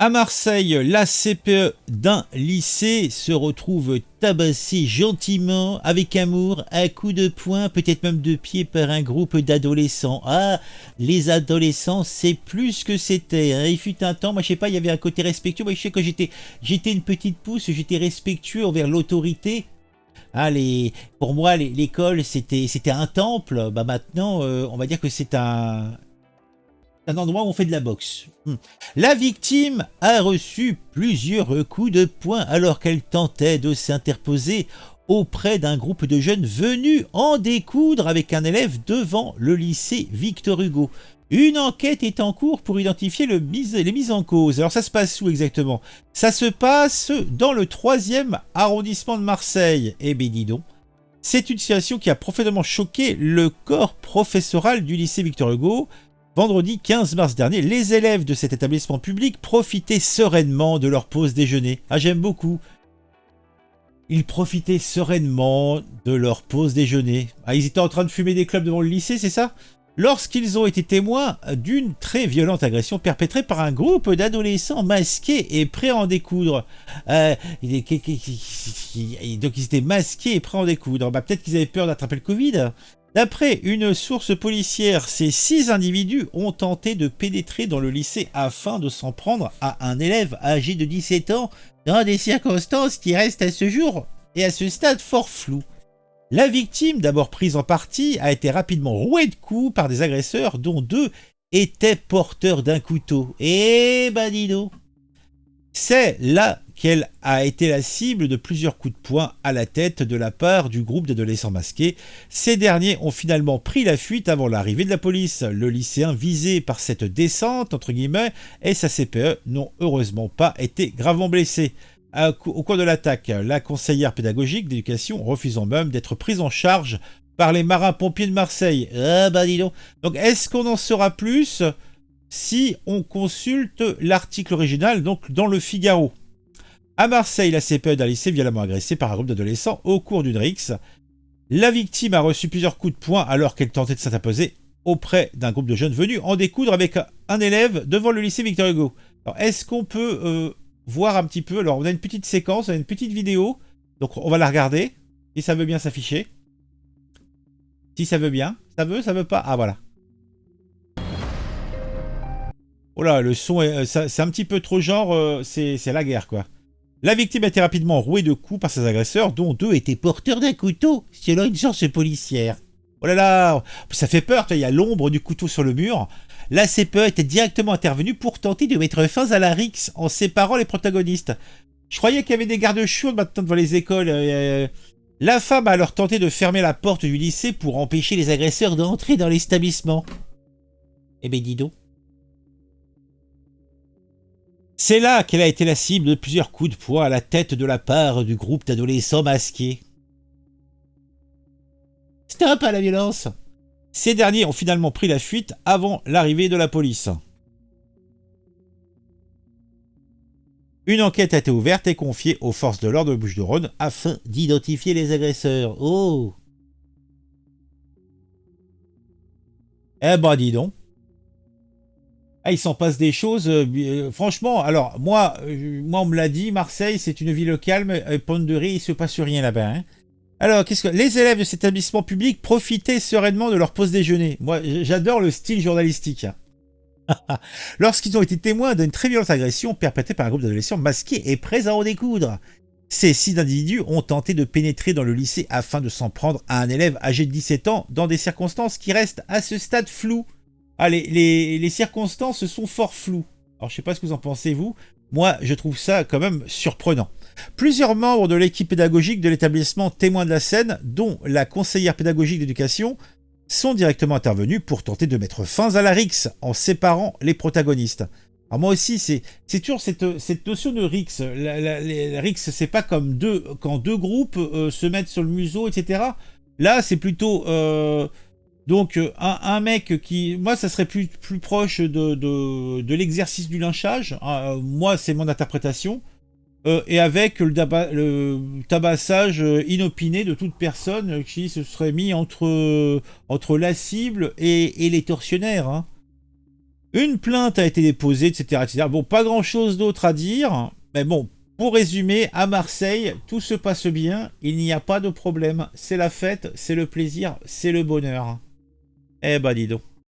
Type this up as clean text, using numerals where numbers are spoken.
À Marseille, la CPE d'un lycée se retrouve tabassée gentiment, avec amour, à coups de poing, peut-être même de pied par un groupe d'adolescents. Ah, les adolescents, c'est plus que c'était, hein. Il fut un temps, moi je sais pas, il y avait un côté respectueux. Moi je sais que j'étais une petite pousse, j'étais respectueux envers l'autorité. Ah, pour moi, l'école, c'était un temple. Bah maintenant, on va dire que c'est un endroit où on fait de la boxe. La victime a reçu plusieurs coups de poing alors qu'elle tentait de s'interposer auprès d'un groupe de jeunes venus en découdre avec un élève devant le lycée Victor Hugo. Une enquête est en cours pour identifier les mises en cause. Alors ça se passe où exactement? Ça se passe dans le 3e arrondissement de Marseille. Eh bien dis donc, c'est une situation qui a profondément choqué le corps professoral du lycée Victor Hugo. Vendredi 15 mars dernier, les élèves de cet établissement public profitaient sereinement de leur pause déjeuner. Ah, j'aime beaucoup. Ils profitaient sereinement de leur pause déjeuner. Ah, ils étaient en train de fumer des clopes devant le lycée, c'est ça? Lorsqu'ils ont été témoins d'une très violente agression perpétrée par un groupe d'adolescents masqués et prêts à en découdre. Donc ils étaient masqués et prêts à en découdre. Bah, peut-être qu'ils avaient peur d'attraper le Covid. D'après une source policière, ces 6 individus ont tenté de pénétrer dans le lycée afin de s'en prendre à un élève âgé de 17 ans dans des circonstances qui restent à ce jour et à ce stade fort floues. La victime, d'abord prise en partie, a été rapidement rouée de coups par des agresseurs dont 2 étaient porteurs d'un couteau. Eh ben dis donc. C'est là qu'elle a été la cible de plusieurs coups de poing à la tête de la part du groupe d'adolescents masqués. Ces derniers ont finalement pris la fuite avant l'arrivée de la police. Le lycéen visé par cette descente, entre guillemets, et sa CPE n'ont heureusement pas été gravement blessés. Au cours de l'attaque, la conseillère pédagogique d'éducation refusant même d'être prise en charge par les marins-pompiers de Marseille. Ah bah dis donc. Donc est-ce qu'on en saura plus si on consulte l'article original, donc dans le Figaro? À Marseille, la CPE d'un lycée violemment agressée par un groupe d'adolescents au cours d'une rixe. La victime a reçu plusieurs coups de poing alors qu'elle tentait de s'interposer auprès d'un groupe de jeunes venus en découdre avec un élève devant le lycée Victor Hugo. Alors, est-ce qu'on peut voir un petit peu? Alors, on a une petite séquence, on a une petite vidéo, donc on va la regarder, si ça veut bien s'afficher. Si ça veut bien. Ça veut pas? Ah, voilà. Oh là, le son, c'est un petit peu trop genre, c'est la guerre, quoi. La victime a été rapidement rouée de coups par ses agresseurs, dont 2 étaient porteurs d'un couteau, selon une source policière. Oh là là, ça fait peur, il y a l'ombre du couteau sur le mur. La CPE était directement intervenue pour tenter de mettre fin à la rixe en séparant les protagonistes. Je croyais qu'il y avait des gardes-chiourdes maintenant devant les écoles. La femme a alors tenté de fermer la porte du lycée pour empêcher les agresseurs d'entrer dans l'établissement. Eh ben dis donc. C'est là qu'elle a été la cible de plusieurs coups de poing à la tête de la part du groupe d'adolescents masqués. Stop à la violence! Ces derniers ont finalement pris la fuite avant l'arrivée de la police. Une enquête a été ouverte et confiée aux forces de l'ordre de Bouches-du-Rhône afin d'identifier les agresseurs. Oh! Eh ben dis donc. Ah, il s'en passe des choses. Franchement, alors moi, on me l'a dit, Marseille, c'est une ville calme. Pont-de-Ré, il se passe rien là-bas. Hein. Alors, les élèves de cet établissement public profitaient sereinement de leur pause déjeuner. Moi, j'adore le style journalistique. Lorsqu'ils ont été témoins d'une très violente agression perpétrée par un groupe d'adolescents masqués et prêts à en découdre. Ces 6 individus ont tenté de pénétrer dans le lycée afin de s'en prendre à un élève âgé de 17 ans dans des circonstances qui restent à ce stade floues. Ah, les circonstances sont fort floues. Alors, je sais pas ce que vous en pensez, vous. Moi, je trouve ça quand même surprenant. Plusieurs membres de l'équipe pédagogique de l'établissement témoins de la scène, dont la conseillère pédagogique d'éducation, sont directement intervenus pour tenter de mettre fin à la rixe en séparant les protagonistes. Alors moi aussi, c'est toujours cette notion de rixe. La rixe, c'est pas comme quand 2 groupes se mettent sur le museau, etc. Là, c'est plutôt... Donc un mec qui... Moi, ça serait plus proche de l'exercice du lynchage. Moi, c'est mon interprétation. Et avec le tabassage inopiné de toute personne qui se serait mis entre la cible et les tortionnaires. Hein. Une plainte a été déposée, etc., etc. Bon, pas grand-chose d'autre à dire, mais bon, pour résumer, à Marseille, tout se passe bien, il n'y a pas de problème. C'est la fête, c'est le plaisir, c'est le bonheur. Eh ben dis donc.